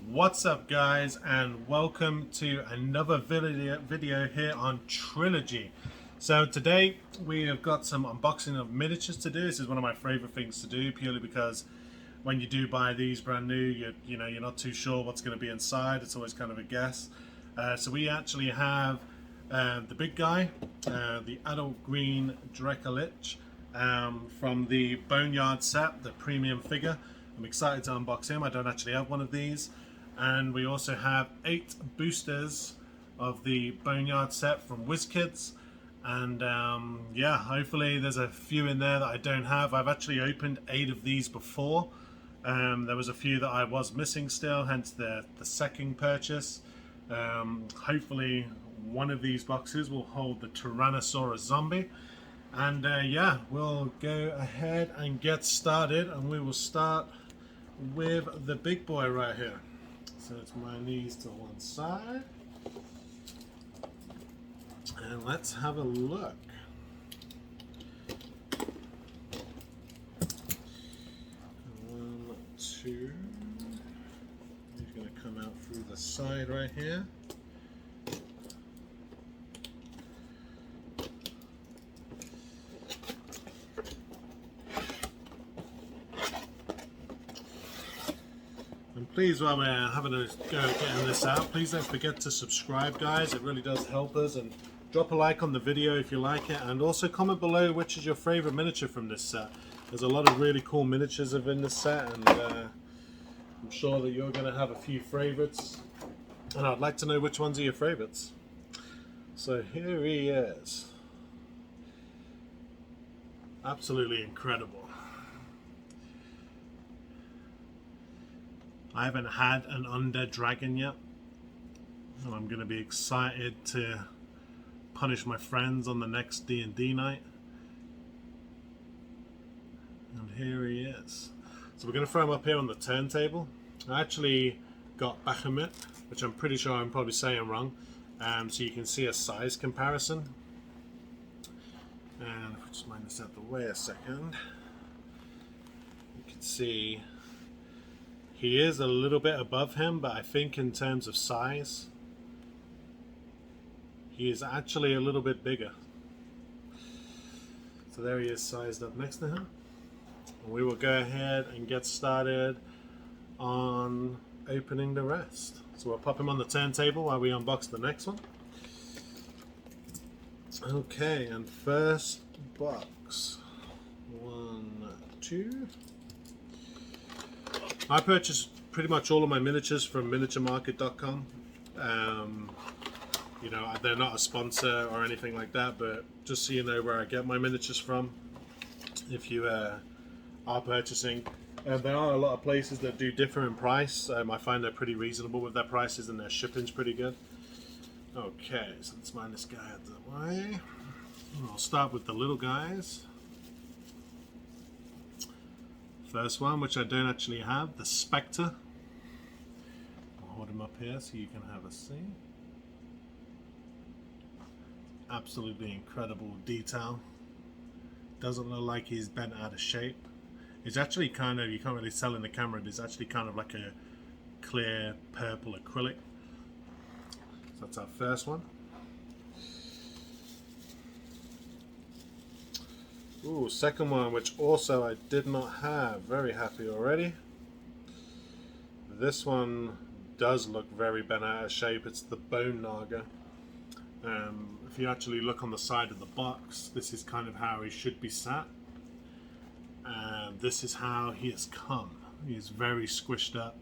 What's up, guys, and welcome to another video here on Trilogy. So today we have got some unboxing of miniatures to do. This is one of my favorite things to do, purely because when you do buy these brand new, you're not too sure what's going to be inside. It's always kind of a guess. So we actually have the big guy, the adult green Dracolich, from the Boneyard set, the premium figure. I'm excited to unbox him. I don't actually have one of these. And we also have 8 boosters of the Boneyard set from Wizkids. And yeah, hopefully there's a few in there that I don't have. I've actually opened 8 of these before. There was a few that I was missing still, hence the second purchase. Hopefully one of these boxes will hold the Tyrannosaurus Zombie. And yeah, we'll go ahead and get started, and we will start with the big boy right here. So it's my knees to one side, and let's have a look. One, two. He's going to come out through the side right here. Please, while we're having a go getting this out, please don't forget to subscribe, guys. It really does help us. And drop a like on the video if you like it. And also comment below which is your favorite miniature from this set. There's a lot of really cool miniatures in this set, and I'm sure that you're going to have a few favorites. And I'd like to know which ones are your favorites. So here he is. Absolutely incredible. I haven't had an undead dragon yet, and I'm going to be excited to punish my friends on the next D&D night. And here he is. So we're going to throw him up here on the turntable. I actually got Bahamut, which I'm pretty sure I'm probably saying wrong, so you can see a size comparison. And if we just mind this out the way a second, you can see he is a little bit above him, but I think in terms of size, he is actually a little bit bigger. So there he is, sized up next to him. And we will go ahead and get started on opening the rest. So we'll pop him on the turntable while we unbox the next one. Okay, and first box. 1, 2. I purchased pretty much all of my miniatures from miniaturemarket.com. You know, they're not a sponsor or anything like that, but just so you know where I get my miniatures from, if you are purchasing. There are a lot of places that do differ in price. I find they're pretty reasonable with their prices, and their shipping's pretty good. Okay, so let's mine this guy out of the way. I'll start with the little guys. First one, which I don't actually have, the Spectre. I'll hold him up here so you can have a see. Absolutely incredible detail. Doesn't look like he's bent out of shape. It's actually kind of, you can't really tell in the camera, it's actually kind of like a clear purple acrylic. So that's our first one. Ooh, second one, which also I did not have. Very happy already. This one does look very bent out of shape. It's the Bone Naga. If you actually look on the side of the box, this is kind of how he should be sat. And this is how he has come. He is very squished up.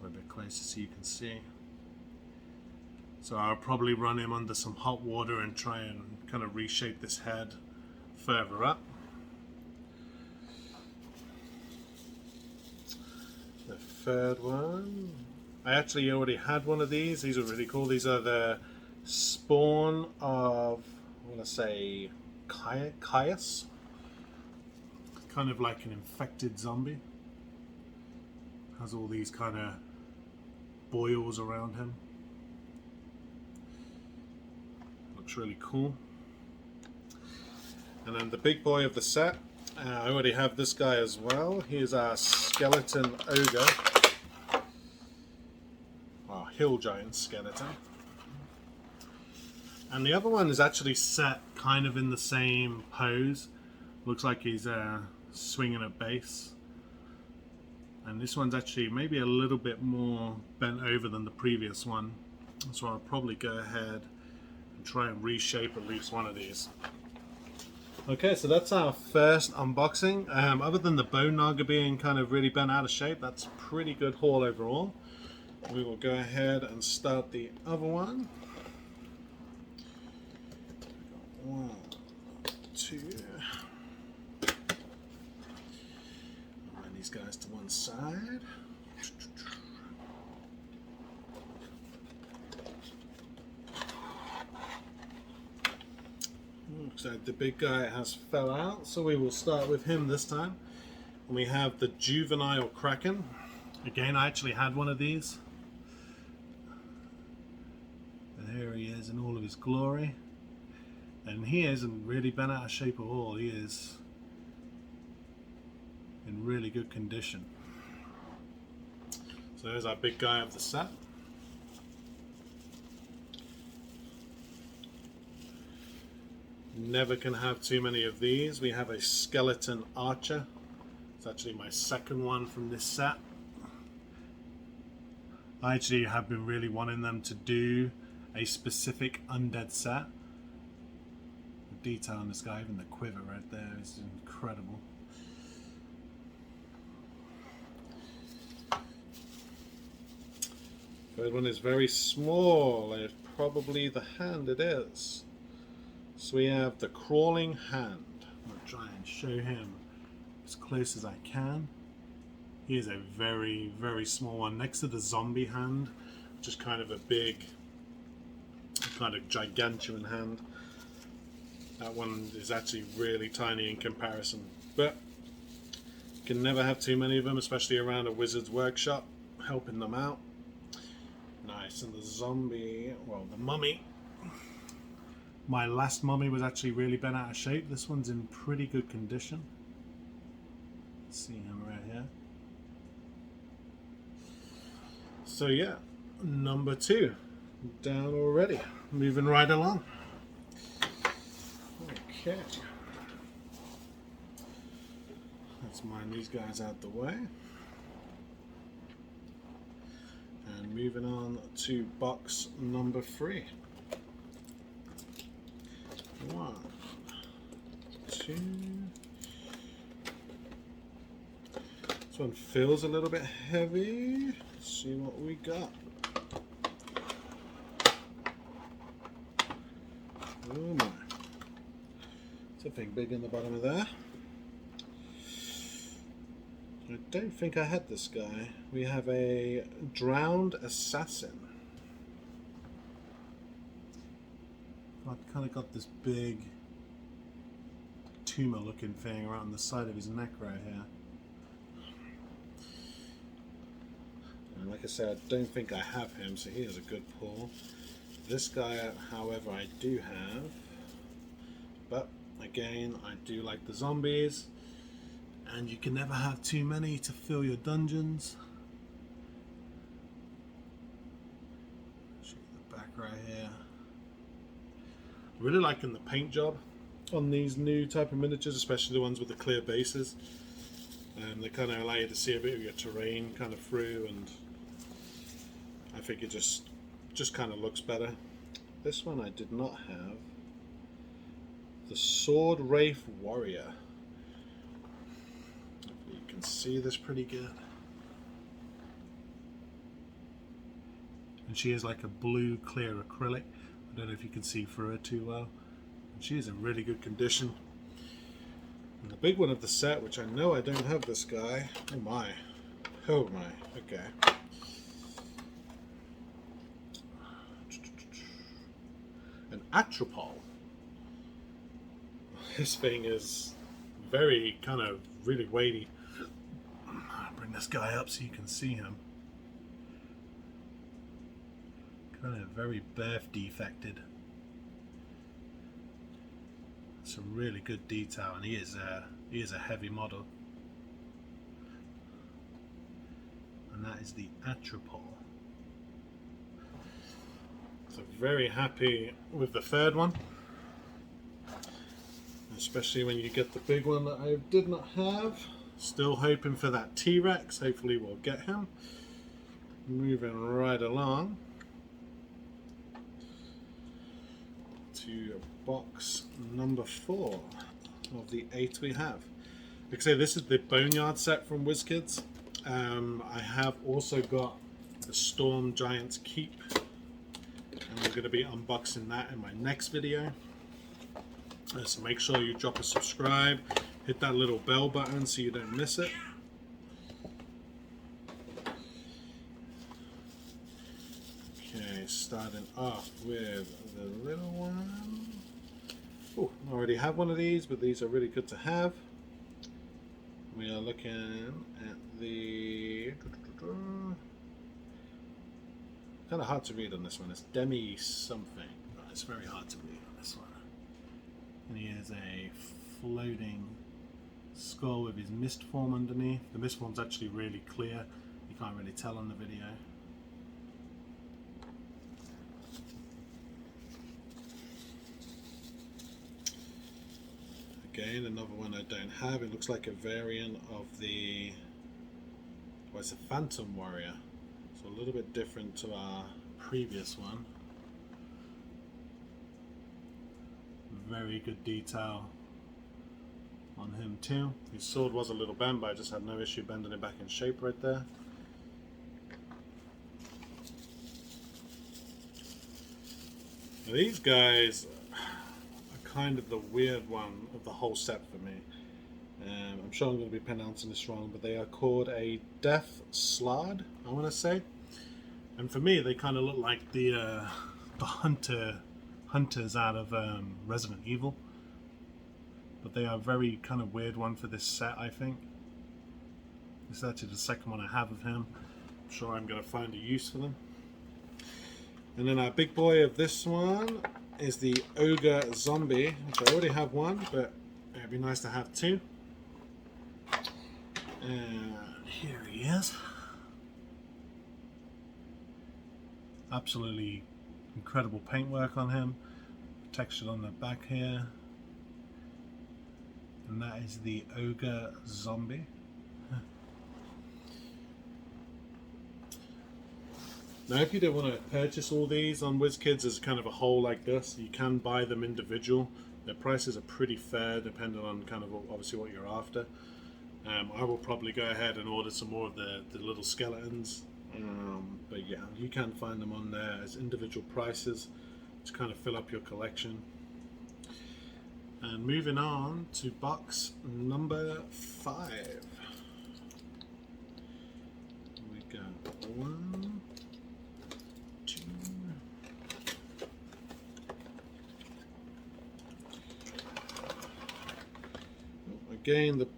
A bit closer so you can see. So I'll probably run him under some hot water and try and kind of reshape this head further up. The third one, I actually already had one of these. These are really cool. These are the spawn of, I want to say, Caius. Kind of like an infected zombie. Has all these kind of boils around him. Looks really cool. And then the big boy of the set, I already have this guy as well. He is our skeleton ogre. hill giant skeleton. And the other one is actually set kind of in the same pose. Looks like he's swinging a base. And this one's actually maybe a little bit more bent over than the previous one. So I'll probably go ahead and try and reshape at least one of these. Okay, so that's our first unboxing. Other than the bone Naga being kind of really bent out of shape, that's a pretty good haul overall. We will go ahead and start the other one. One, two. Line these guys to one side. Looks like the big guy has fell out, so we will start with him this time. And we have the Juvenile Kraken. Again, I actually had one of these. And here he is in all of his glory. And he isn't really bent out of shape at all. He is in really good condition. So there's our big guy of the set. Never can have too many of these. We have a skeleton archer. It's actually my second one from this set. I actually have been really wanting them to do a specific undead set. The detail on this guy, even the quiver right there, is incredible. Third one is very small, and it's probably the hand it is. So we have the crawling hand. I'm going to try and show him as close as I can. He is a very, very small one next to the zombie hand, which is kind of a big, kind of gigantuan hand. That one is actually really tiny in comparison, but you can never have too many of them, especially around a wizard's workshop, helping them out. Nice. And the zombie, well, the mummy. My last mummy was actually really bent out of shape. This one's in pretty good condition. Let's see him right here. So yeah, number 2 down already. Moving right along. Okay. Let's mine these guys out the way. And moving on to box number 3. 1, 2. This one feels a little bit heavy. Let's see what we got. Oh my. Something big in the bottom of there. I don't think I had this guy. We have a drowned assassin. I've kind of got this big tumor looking thing around the side of his neck right here. And like I said, I don't think I have him, so he is a good pull. This guy, however, I do have. But again, I do like the zombies. And you can never have too many to fill your dungeons. Show you the back right here. Really liking the paint job on these new type of miniatures, especially the ones with the clear bases. They kind of allow you to see a bit of your terrain kind of through, and I think it just kind of looks better. This one I did not have. The Sword Wraith Warrior. Hopefully you can see this pretty good. And she is like a blue clear acrylic. I don't know if you can see through her too well. And she is in really good condition. And the big one of the set, which I know I don't have this guy. Oh my. Oh my. Okay. An Atropol. This thing is very kind of really weighty. I'll bring this guy up so you can see him. Kind of very birth defected. Some really good detail, and he is a heavy model. And that is the Atropol. So very happy with the third one, especially when you get the big one that I did not have. Still hoping for that T-Rex. Hopefully we'll get him. Moving right along to box number 4 of the 8 we have. Like I say, this is the Boneyard set from Wizkids. I have also got the Storm Giant's Keep, and we're going to be unboxing that in my next video. So make sure you drop a subscribe, hit that little bell button so you don't miss it. Okay, starting off with the little one. Oh, I already have one of these, but these are really good to have. We are looking at the... kind of hard to read on this one. It's Demi something. It's very hard to read on this one. And he has a floating skull with his mist form underneath. The mist form's actually really clear. You can't really tell on the video. Again, another one I don't have. It looks like a variant of the... well, it's a Phantom Warrior. So a little bit different to our previous one. Very good detail on him too. His sword was a little bent, but I just had no issue bending it back in shape right there. Now these guys are kind of the weird one of the whole set for me. I'm sure I'm going to be pronouncing this wrong, but they are called a Death Slard, I want to say. And for me, they kind of look like the hunters out of Resident Evil. But they are a very kind of weird one for this set, I think. This is actually the second one I have of him. I'm sure I'm going to find a use for them. And then our big boy of this one is the Ogre Zombie, which I already have one, but it'd be nice to have two. Here he is. Absolutely incredible paintwork on him. Textured on the back here. And that is the Ogre Zombie. Now if you don't want to purchase all these on Wizkids as kind of a whole like this, you can buy them individual. Their prices are pretty fair depending on kind of obviously what you're after. I will probably go ahead and order some more of the little skeletons. But yeah, you can find them on there as individual prices to kind of fill up your collection. And moving on to box number 5. We got 1, 2. Again, the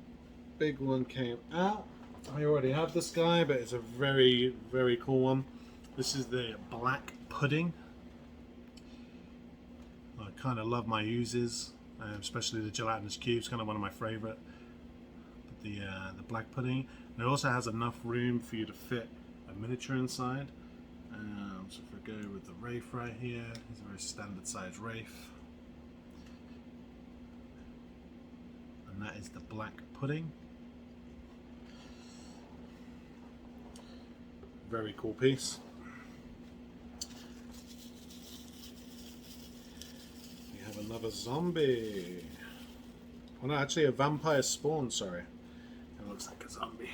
big one came out. I already have this guy, but it's a very, very cool one. This is the Black Pudding. I kind of love my uses, especially the gelatinous cubes, kind of one of my favorite. But the Black Pudding. And it also has enough room for you to fit a miniature inside. So if we go with the Wraith right here, it's a very standard size Wraith. And that is the Black Pudding. Very cool piece. We have another zombie. Well, no, actually a vampire spawn, sorry. It looks like a zombie.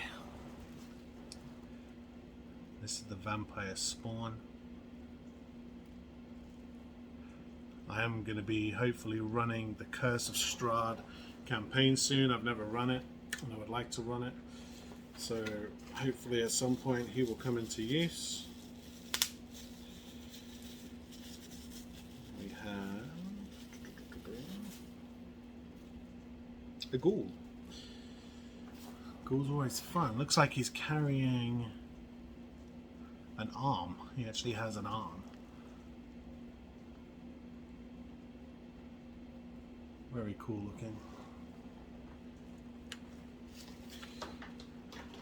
This is the vampire spawn. I am going to be hopefully running the Curse of Strahd campaign soon. I've never run it, and I would like to run it. So hopefully at some point he will come into use. We have a Ghoul. Ghoul's always fun. Looks like he's carrying an arm. He actually has an arm. Very cool looking.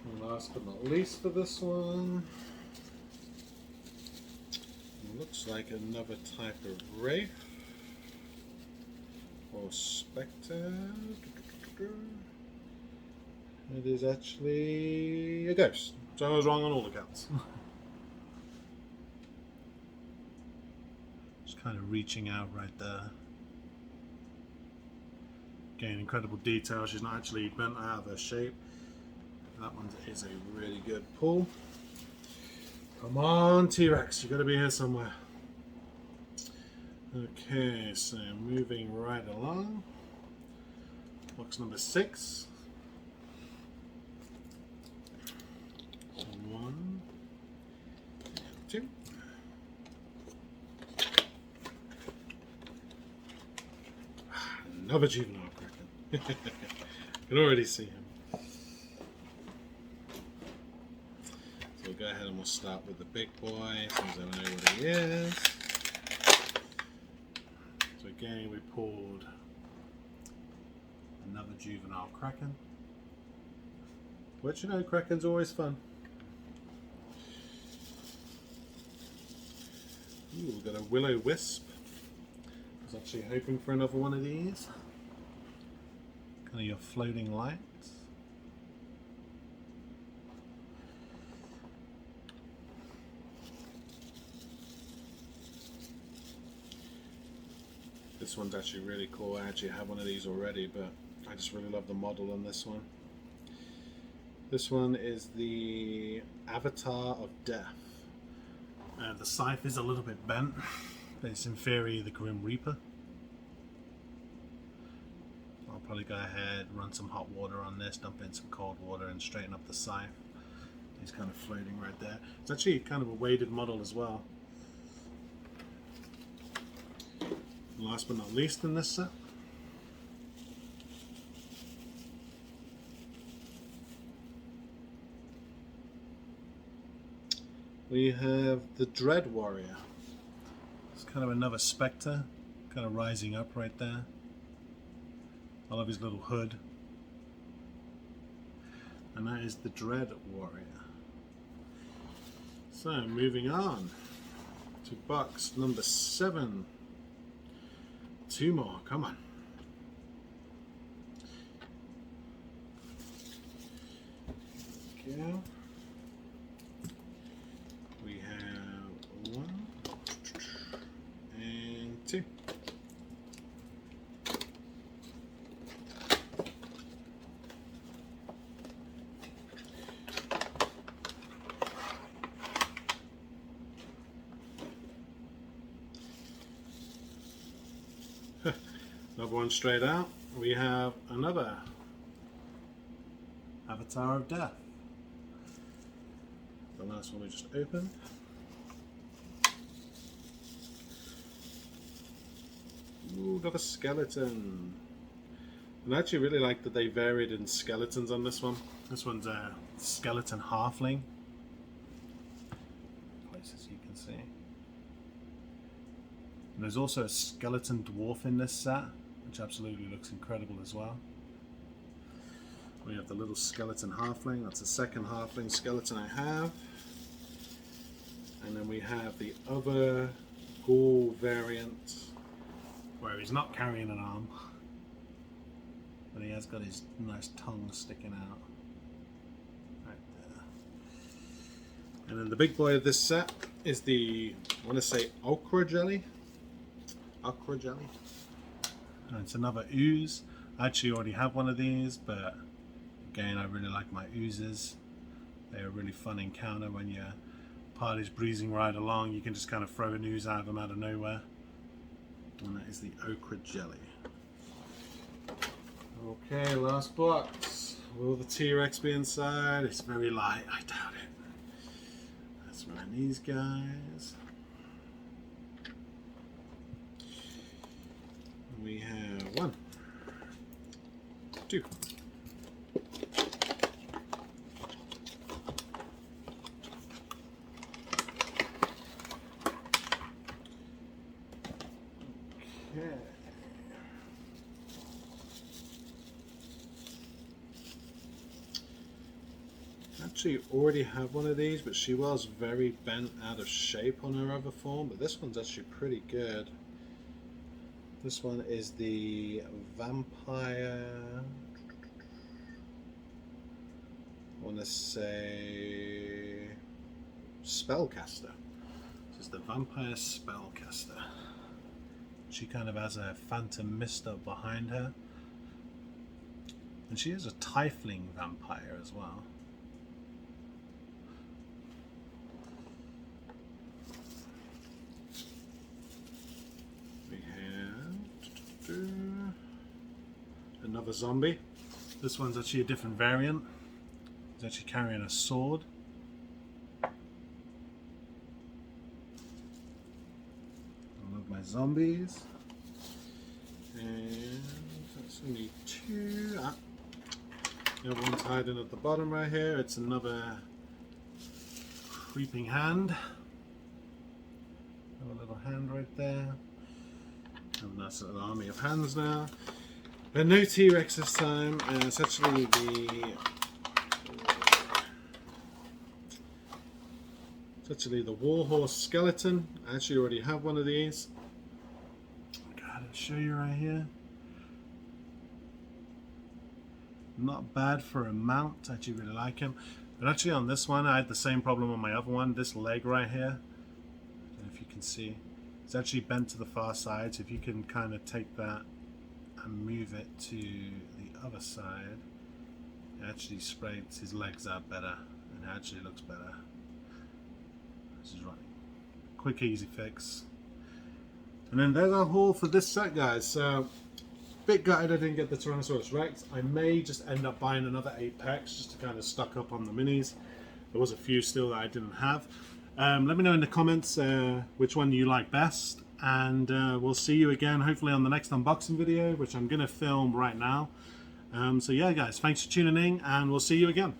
And last but not least for this one, it looks looks like another type of wraith or spectre. It is actually a ghost, so I was wrong on all accounts. Just kind of reaching out right there. Again, incredible detail. She's not actually bent out of her shape. That one is a really good pull. Come on, T-Rex, you got to be here somewhere. Okay, so moving right along. Box number 6. 1 and 2. Another Juvenile Kraken. I can already see him. So we'll go ahead and we'll start with the big boy, since I know what he is. So again, we pulled another Juvenile Kraken. Which, you know, Kraken's always fun. Ooh, we've got a Will-O-Wisp. I was actually hoping for another one of these. Kind of your floating lights. This one's actually really cool. I actually have one of these already, but I just really love the model on this one. This one is the Avatar of Death. The scythe is a little bit bent, but it's in theory the Grim Reaper. I'll probably go ahead, run some hot water on this, dump in some cold water and straighten up the scythe. He's kind of floating right there. It's actually kind of a weighted model as well. Last but not least in this set, we have the Dread Warrior. It's kind of another spectre, kind of rising up right there. I love his little hood. And that is the Dread Warrior. So moving on to box number 7. 2 more, come on. Go. We have 1 and 2. Another one straight out. We have another Avatar of Death. The last one we just opened. Ooh, got a skeleton. And I actually really like that they varied in skeletons on this one. This one's a skeleton halfling. Places you can see. And there's also a skeleton dwarf in this set, which absolutely looks incredible as well. We have the little skeleton halfling. That's the second halfling skeleton I have. And then we have the other Ghoul variant, where he's not carrying an arm, but he has got his nice tongue sticking out right there. And then the big boy of this set is the, I want to say, Ogre Jelly. Ogre Jelly. And it's another ooze. I actually already have one of these, but again, I really like my oozes. They're a really fun encounter when your party's breezing right along. You can just kind of throw an ooze out of them out of nowhere. And that is the Ogre Jelly. Okay, last box. Will the T-Rex be inside? It's very light, I doubt it. Let's run these guys. We have 1, 2. Okay. actually already have one of these, but she was very bent out of shape on her other form, but this one's actually pretty good. This one is the vampire, I want to say Spellcaster. This is the vampire Spellcaster. She kind of has a phantom mist up behind her. And she is a tiefling vampire as well. We have another zombie. This one's actually a different variant. He's actually carrying a sword. I love my zombies. And that's only two. The other one's hiding at the bottom right here. It's another creeping hand. Have a little hand right there. And that's an army of hands now. But no T-Rex this time. And it's actually the Warhorse skeleton. I actually already have one of these. I'll show you right here. Not bad for a mount. I actually really like him. But actually on this one I had the same problem on my other one. This leg right here, I don't know if you can see, it's actually bent to the far side, so if you can kind of take that and move it to the other side, it actually spreads his legs out better and it actually looks better. This is right. Quick easy fix. And then there's our haul for this set, guys. So bit gutted I didn't get the Tyrannosaurus Rex. I may just end up buying another 8 packs just to kind of stock up on the minis. There was a few still that I didn't have. Let me know in the comments which one you like best, and we'll see you again hopefully on the next unboxing video, which I'm going to film right now. So yeah guys, thanks for tuning in and we'll see you again.